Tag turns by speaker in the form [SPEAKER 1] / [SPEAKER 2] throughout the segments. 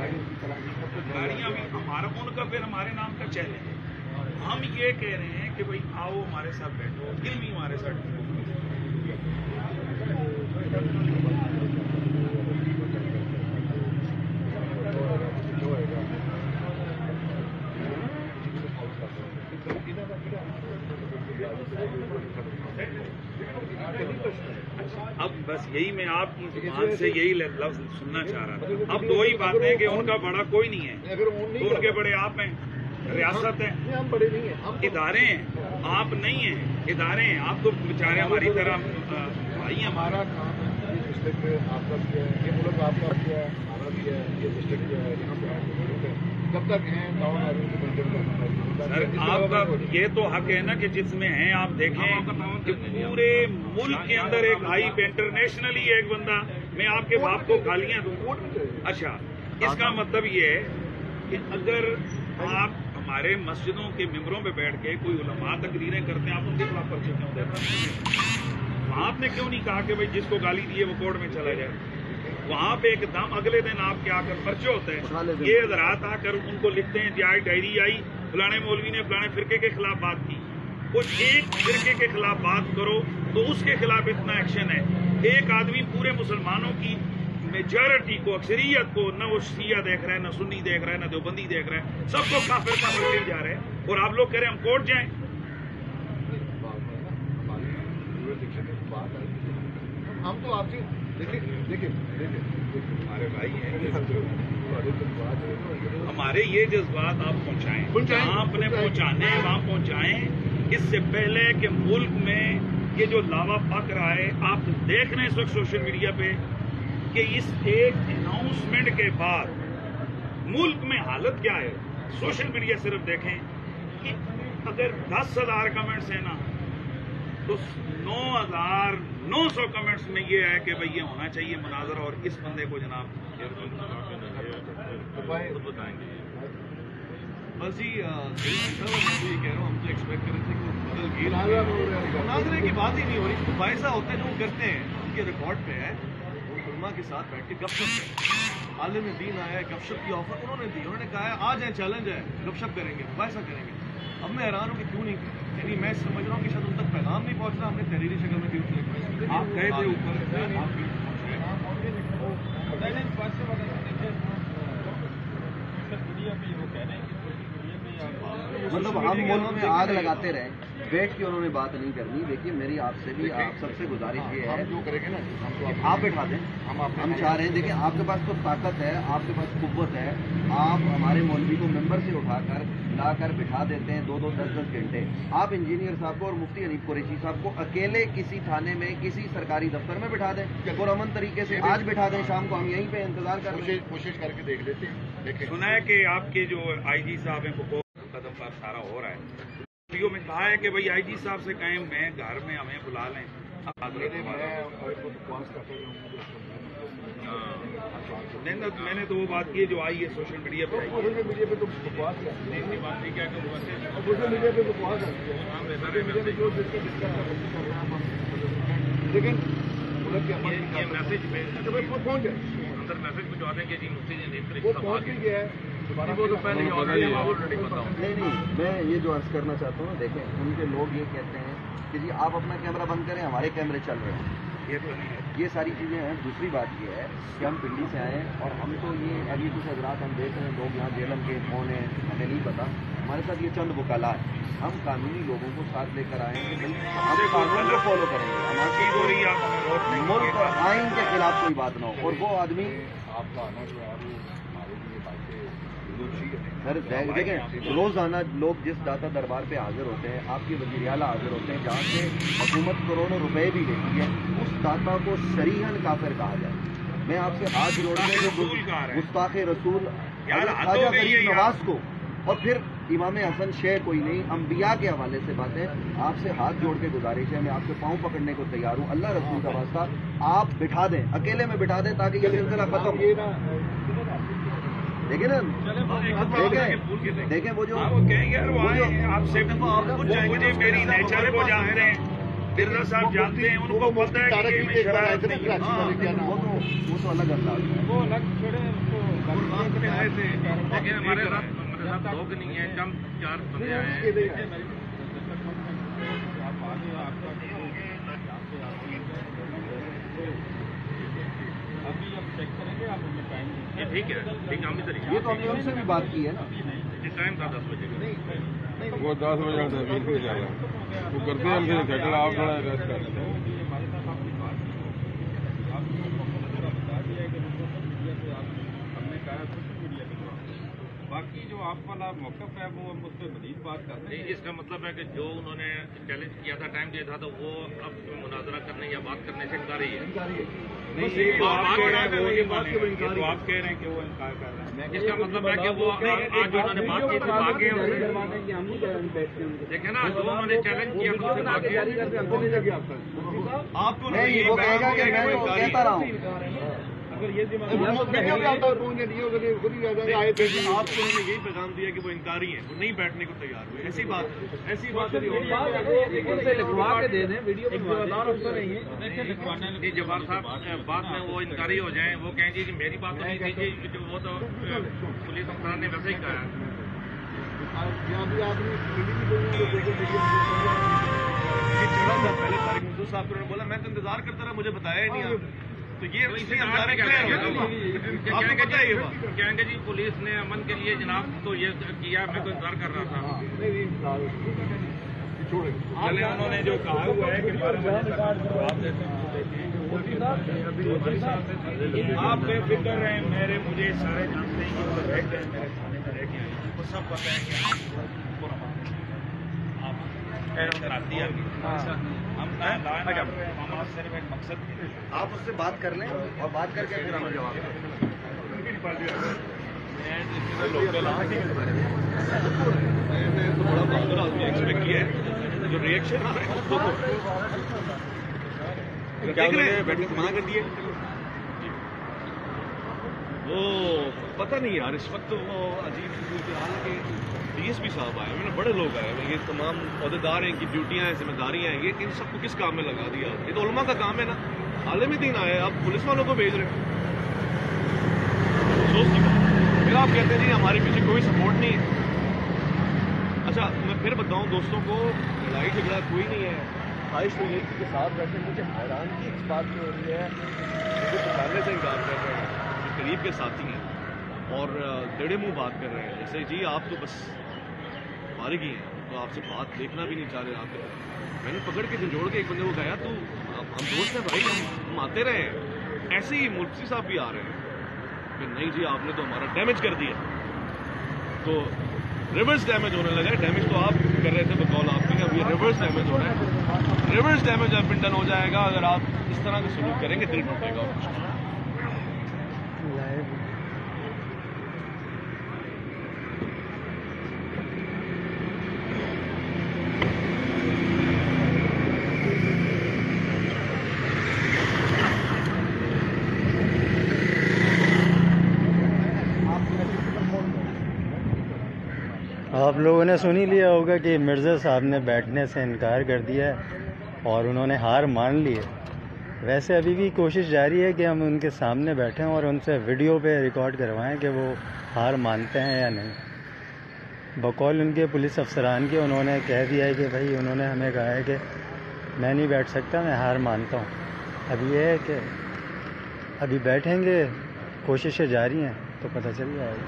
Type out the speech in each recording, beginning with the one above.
[SPEAKER 1] गाड़ियाँ भी हमारा, उनका फिर हमारे नाम का चैलेंज है। हम ये कह रहे हैं कि भाई आओ हमारे साथ बैठो, फिर भी हमारे साथ अब बस यही मैं आपकी जुबान से यही लफ्ज सुनना चाह रहा था। अब दो ही बातें हैं कि उनका बड़ा कोई नहीं है, तो उनके बड़े आप हैं, रियासत है,
[SPEAKER 2] हम बड़े नहीं हैं,
[SPEAKER 1] इदारे हैं, आप नहीं हैं, इदारे हैं। आप तो बेचारे हमारी तरह भाई हैं।
[SPEAKER 2] हमारा काम है, ये डिस्ट्रिक्ट आपका भी है, ये मुल्क आपका भी है, हमारा भी है, ये डिस्ट्रिक्ट जो है यहाँ पे जब तक हैं टाउन आदमी को मेंटेन करना।
[SPEAKER 1] सर आपका ये तो हक है ना कि जिसमें हैं आप देखें कि पूरे मुल्क के अंदर एक हाई इंटरनेशनली एक बंदा, मैं आपके बाप को गालियां दूं। अच्छा, इसका मतलब ये है कि अगर आप हमारे मस्जिदों के मेंबरों पे बैठ के कोई उलमा तकरीरें करते हैं, आप उनके खिलाफ पर्चे क्यों देते हैं? आपने क्यों नहीं कहा कि भाई जिसको गाली दी है वो कोर्ट में चला जाए? वहां पे एकदम अगले दिन आपके आकर पर्चे होते हैं, ये हजरात आकर उनको लिखते हैं कि डायरी आई, फलाने मौलवी ने फलाने फिरके के खिलाफ बात की। कुछ एक फिरके के खिलाफ बात करो तो उसके खिलाफ इतना एक्शन है। एक आदमी पूरे मुसलमानों की मेजॉरिटी को, अक्सरियत को, न वो शिया देख रहा है, न सुन्नी देख रहा है, न देवबंदी देख रहा है, सबको काफिर काफिर जा रहे हैं, और आप लोग कह रहे हैं हम कोर्ट जाएं।
[SPEAKER 2] हम तो आपसे देखिए
[SPEAKER 1] हमारे भाई हैं, हमारे ये जज्बात आप पहुंचाएं, जहां अपने पहुंचाने हैं वहां पहुंचाएं। इससे पहले कि मुल्क में ये जो लावा पक रहा है, आप देख रहे हैं इस वक्त सोशल मीडिया पे कि इस एक अनाउंसमेंट के बाद मुल्क में हालत क्या है। सोशल मीडिया सिर्फ देखें कि अगर 10,000 कमेंट्स हैं ना, तो 9,900 कमेंट्स में ये है कि भाई ये होना चाहिए मुनाजरा, और इस बंदे को जनाब बताएंगे।
[SPEAKER 3] बस जी मैं तो ये कह रहा हूँ, हम तो एक्सपेक्ट कर रहे थे कि वो बदल गए, मुनाजरे की बात ही नहीं हो रही। तो ऐसा होता है जो करते हैं, उनके रिकॉर्ड पे है, वो उलमा के साथ बैठ के गपशप, आलिम दीन आया है, गपशप की ऑफर उन्होंने दी, उन्होंने कहा है आ जाए, चैलेंज है, गपशप करेंगे, ऐसा करेंगे। अब मैं हैरान हूँ कि क्यों नहीं, यानी मैं समझ रहा हूँ कि शायद उन तक पैगाम नहीं पहुँच रहा। हमने तहरीरी शक्ल में भी
[SPEAKER 1] आप गए थे ऊपर,
[SPEAKER 4] मतलब हम मुल्क में आग लगाते रहे, बैठ के उन्होंने बात नहीं करनी। देखिए मेरी आपसे भी, आप सबसे गुजारिश ये है
[SPEAKER 2] जो करेंगे ना,
[SPEAKER 4] आप बैठा दें। हम चाह रहे हैं, देखिए आपके पास तो ताकत है, आपके पास कुव्वत है, आप हमारे मौलवी को मेंबर से उठाकर लाकर बिठा देते हैं 2-2, 10-10 घंटे। आप इंजीनियर साहब को और मुफ्ती हनीफ कुरैशी साहब को अकेले किसी थाने में, किसी सरकारी दफ्तर में बिठा दें, पुरअमन तरीके से आज बिठा दें, शाम को हम यहीं पे इंतजार कर रहे हैं।
[SPEAKER 2] कोशिश करके देख लेते हैं।
[SPEAKER 1] सुना है कि आपके जो आईजी साहब हैं वो कदम पर सारा हो रहा है। वीडियो में कहा है कि भाई आईजी साहब से कहें मैं घर में हमें बुला लें। मैंने तो वो बात की है जो आई है सोशल मीडिया पे।
[SPEAKER 2] सोशल मीडिया पे तो बकवास है, सोशल मीडिया पे बकवास है, लेकिन
[SPEAKER 1] मैसेज
[SPEAKER 2] पहुंच जाए,
[SPEAKER 1] अंदर मैसेज भिजवा दें कि जी मुफ्ती जी
[SPEAKER 2] वो पहुंच भी गया है।
[SPEAKER 1] वो तो पहले ऑलरेडी पता हो।
[SPEAKER 4] नहीं, मैं ये जो अर्ज करना चाहता हूँ, देखें उनके लोग ये कहते हैं कि जी आप अपना कैमरा बंद करें, हमारे कैमरे चल रहे हैं।
[SPEAKER 1] ये तो नहीं है,
[SPEAKER 4] ये सारी चीज़ें हैं। दूसरी बात ये है कि हम दिल्ली से आए हैं और हम तो ये अभी कुछ हजरात हम देख रहे हैं, लोग यहाँ जेलम के कौन है हमें नहीं पता, हमारे साथ ये चंद वकाला है। हम कानूनी लोगों को साथ लेकर आए हैं कि हम कानून को फॉलो करेंगे, हमारी
[SPEAKER 1] हो रही है
[SPEAKER 4] मुल्क और आइन के खिलाफ कोई बात ना हो। और वो आदमी
[SPEAKER 2] आपका आना जो है वो हमारे लिए बातें
[SPEAKER 4] सर देखें, रोजाना लोग जिस दाता दरबार पे हाजिर होते हैं, आपके वज़ीर आला हाजिर होते हैं, जहाँ से हुकूमत करोड़ों रुपए भी लेती है, उस दाता को शरीहन काफिर कहा जाए। मैं आपसे हाथ जोड़ने के गुस्ताखे रसूल ख्वाजा गरीब नवाज को, और फिर इमाम हसन शेख कोई नहीं, अंबिया के हवाले से बातें आपसे हाथ जोड़ के गुजारिश है। मैं आपके पाँव पकड़ने को तैयार हूँ, अल्लाह रसूल का वास्ता आप बिठा दें, अकेले में बिठा दें ताकि ये सिलसिला खत्म हो। देखें ना, देखें वो जो
[SPEAKER 1] आपसे पूछ जाएंगे, मेरी नेचर को जानते हैं, बिरला साहब जानते हैं, उनको पता है
[SPEAKER 4] वो तो अलग अंदाज है।
[SPEAKER 3] आए थे,
[SPEAKER 5] लेकिन हमारे साथ लोग नहीं है, कम 4 बंदे आए हैं।
[SPEAKER 6] अभी हम चेक करेंगे, आप हमें टाइम
[SPEAKER 5] ये ठीक है, हम इधर
[SPEAKER 4] ये तो हमने उनसे भी बात की है ना।
[SPEAKER 5] टाइम था 10 बजे का।
[SPEAKER 7] वो 10 बजे से 20 बजे जा रहा है, वो करते हैं हमसे सेटल, आप थोड़ा रेस्ट कर लेते हैं।
[SPEAKER 6] हमारे साथ आपने बात की, आपको पूरा बता दिया कि मीडिया से हमने कहा सोशल मीडिया पे बाकी जो आप वाला मौक़िफ़ है वो हम उस पर मज़ीद बात करते हैं।
[SPEAKER 5] इसका मतलब है कि जो उन्होंने चैलेंज किया था, टाइम दिया था, तो वो अब मुनाजरा करने या बात करने से इनकार ही है।
[SPEAKER 1] नहीं, ये जो आप कह रहे हैं वो ये मानेंगे, ये तो आप कह रहे हैं कि वो इनकार कर रहे हैं।
[SPEAKER 5] इसका मतलब है कि वो आज जो उन्होंने बात की थी भागे देखे ना, जो उन्होंने चैलेंज किया था उससे भागे।
[SPEAKER 3] आपको
[SPEAKER 4] नहीं, वो कहेगा कि मैं तो कहता रहा हूँ।
[SPEAKER 6] अगर ये
[SPEAKER 2] मीडिया में आता है पहुंचने दिए, उधर खुद ही आए थे।
[SPEAKER 3] आपको उन्होंने यही पैगाम दिया कि वो इनकारी हैं, वो नहीं बैठने को तैयार हुए। ऐसी बात
[SPEAKER 6] लिखवा के दे दें, वीडियो एक जिम्मेदार अफसर नहीं है।
[SPEAKER 5] जी जवाब साहब, बाद में वो इनकारी हो जाएं, वो कहेंगे कि मेरी बात तो नहीं कीजिए, वो तो पुलिस अफसर ने वैसे ही कहा है।
[SPEAKER 2] अभी आपने
[SPEAKER 3] चढ़ा था पहले तारिक मंसूर साहब को, उन्होंने बोला मैं तो इंतजार करता रहा, मुझे बताया ही नहीं आप। तो ये आपको पता है ये बात?
[SPEAKER 5] कहेंगे जी पुलिस ने अमन के लिए जनाब तो ये किया, मैं तो इंतजार कर रहा था।
[SPEAKER 1] पहले उन्होंने जो कहा हुआ है कि 12 बजे तक जवाब देते हैं। आप बेफिक्र रहें, मुझे सारे जानते हैं कि वो रह गए मेरे थाने में रह गए, वो सब पता है कि हम आप सिर्फ एक मकसद
[SPEAKER 4] आप उससे बात कर लें और बात करके फिर हमें जवाब दें।
[SPEAKER 3] बड़ा बहादुर आदमी एक्सपेक्ट किया है, जो रिएक्शन आ रहा है उसको देख रहे हैं, बैठने से मना कर दिए। वो पता नहीं यार, इस वक्त तो वो अजीब सी हाल है कि DSP साहब आए हुए, बड़े लोग आए हुए, ये तमाम अहदेदार हैं, इनकी ड्यूटियां हैं, जिम्मेदारियां हैं, ये इन सबको किस काम में लगा दिया? ये तो उलमा का काम है ना। आलमी दिन आए, आप पुलिस वालों को भेज रहे हैं। सोच की बात। फिर आप कहते हैं जी हमारे पीछे कोई सपोर्ट नहीं है। अच्छा, मैं फिर बताऊं दोस्तों को, लड़ाई झगड़ा कोई नहीं है।
[SPEAKER 4] ख्वाहिश तो ये के साथ वैसे मुझे हैरानगी इस बात की हो रही है,
[SPEAKER 3] मुझे पहचानने से इनकार कर रहे हैं, करीब के साथी हैं और टेढ़े मुंह बात कर रहे हैं, जैसे जी आप तो बस फारिग ही हैं, तो आपसे बात देखना भी नहीं चाह रहे। आप मैंने पकड़ के झंझोड़ के एक बंदे को गया, तो हम दोस्त हैं भाई, हम आते रहे हैं। ऐसे ही मुफ्ती साहब भी आ रहे हैं कि नहीं जी आपने तो हमारा डैमेज कर दिया, तो रिवर्स डैमेज होने लगा है। डैमेज तो आप कर रहे थे बकौल आपके, अब ये रिवर्स डैमेज हो रहा है। रिवर्स डैमेज अब पिंडन हो जाएगा अगर आप इस तरह के सलूक करेंगे, दिल टूटेगा।
[SPEAKER 8] आप लोगों ने सुन ही लिया होगा कि मिर्ज़ा साहब ने बैठने से इनकार कर दिया है और उन्होंने हार मान ली है। वैसे अभी भी कोशिश जारी है कि हम उनके सामने बैठें और उनसे वीडियो पे रिकॉर्ड करवाएं कि वो हार मानते हैं या नहीं। बकौल उनके पुलिस अफसरान के उन्होंने कह दिया है कि भाई उन्होंने हमें कहा है कि मैं नहीं बैठ सकता, मैं हार मानता हूँ। अब ये है कि अभी बैठेंगे, कोशिशें जारी हैं तो पता चल जाएगा।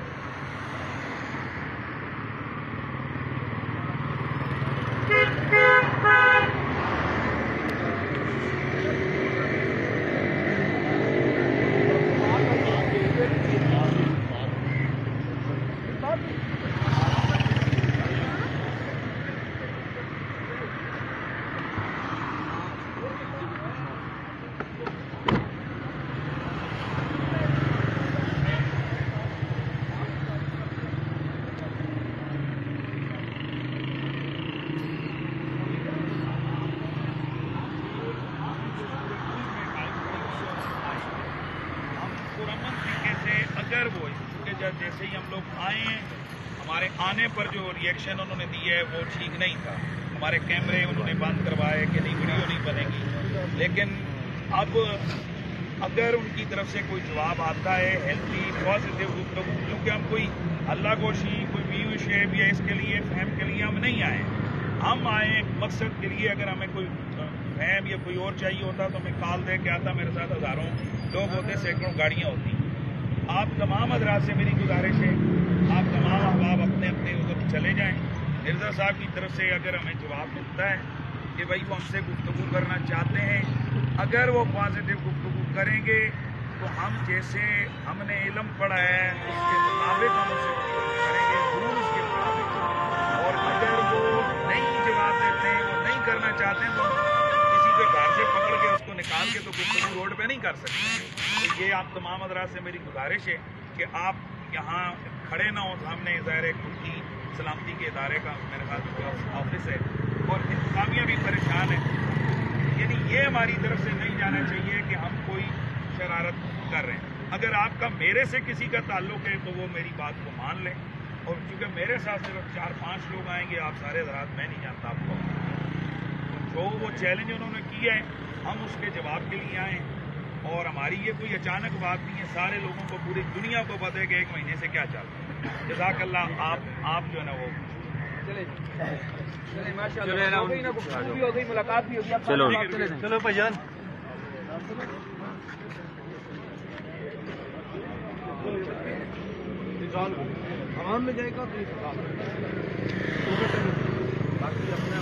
[SPEAKER 1] अगर वो जैसे ही हम लोग आए, हमारे आने पर जो रिएक्शन उन्होंने दिए है वो ठीक नहीं था। हमारे कैमरे उन्होंने बंद करवाए कि नहीं वीडियो नहीं बनेगी, लेकिन अब अगर उनकी तरफ से कोई जवाब आता है हेल्थी पॉजिटिव गुफ्तगू, क्योंकि हम कोई अल्लाह गोशी कोई व्यू शेप या इसके लिए फहम के लिए हम नहीं आए, हम आए एक मकसद के लिए। अगर हमें कोई फहम या कोई और चाहिए होता तो मैं कॉल दे के आता, मेरे साथ हज़ारों लोग होते, सैकड़ों गाड़ियाँ होती। आप तमाम हजरात से मेरी गुजारिश है, आप तमाम अहबाब अपने अपने उधर चले जाएं। मिर्ज़ा साहब की तरफ से अगर हमें जवाब मिलता है कि भाई वो हमसे गुफ्तगू करना चाहते हैं, अगर वो पॉजिटिव गुफ्तगू करेंगे तो हम जैसे हमने इल्म पढ़ा है उसके मुताबिक हम उससे गुफ्तगू करेंगे, रूल्स के मुताबिक। और अगर वो नहीं जवाब देते हैं, वो नहीं करना चाहते हैं, तो किसी के घर से पकड़ के उसको निकाल के तो गुफ्तगू रोड पे नहीं कर सकते। तो ये आप तमाम हज़रात से मेरी गुजारिश है कि आप यहाँ खड़े ना हो सामने, ज़ाहिर है उनकी सलामती के इदारे का मेरे पास ऑफिस है और इंतजामिया भी परेशान है। यानी ये हमारी तरफ से नहीं जाना चाहिए कि हम कोई शरारत कर रहे हैं। अगर आपका मेरे से किसी का ताल्लुक है तो वो मेरी बात को मान लें, और चूँकि मेरे साथ सिर्फ 4-5 लोग आएंगे, आप सारे हज़रात मैं नहीं जानता आपको, तो जो वो चैलेंज उन्होंने किया है हम उसके जवाब के लिए आए। और हमारी ये कोई अचानक बात नहीं है, सारे लोगों को पूरी दुनिया को पता है कि एक महीने से क्या चल रहा है। जज़ाकल्लाह। आप जो है ना वो
[SPEAKER 8] चलो भाईजान।
[SPEAKER 3] आवाम में जाएगा तो बाकी अपने